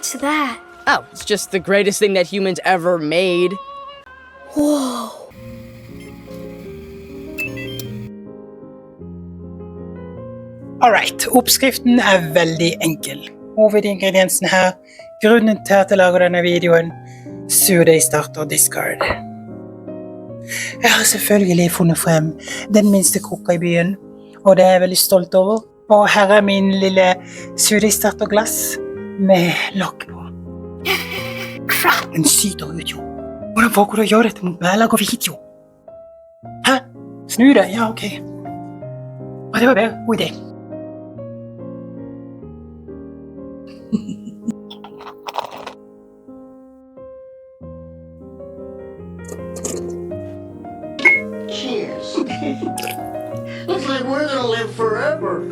What's that? Oh, it's just the greatest thing that humans ever made. Whoa. Alright, oppskriften veldig enkel. Hovedingrediensen her, grunnen til at jeg lager denne videoen, surdeigstarter discard. Jeg har selvfølgelig funnet frem den minste krukka I byen, og det jeg veldig stolt over. Og her min lille surdeigstarterglass med lokk på. Crap, den syter ut jo. Hvordan får du gjøre dette mot meg? Jeg lager video. Hæ? Snu deg? Ja, ok. Og det var bedre. God idé. Cheers. Looks like we're gonna live forever.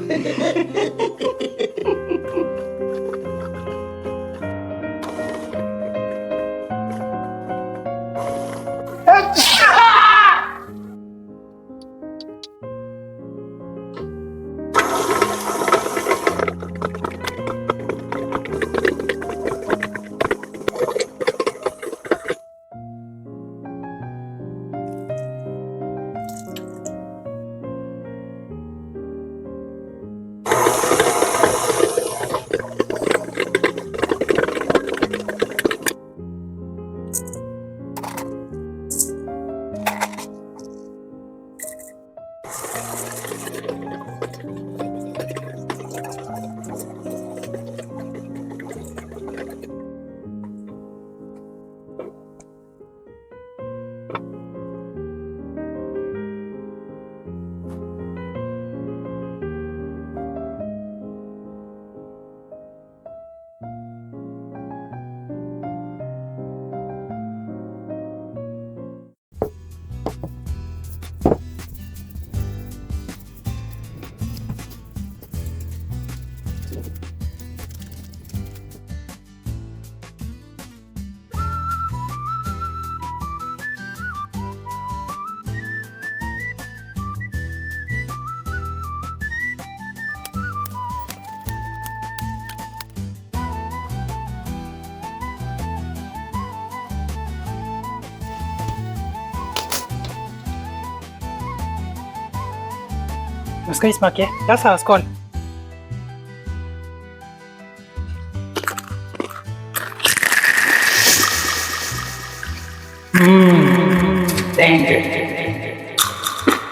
Nå skal vi smake. La oss ha skål.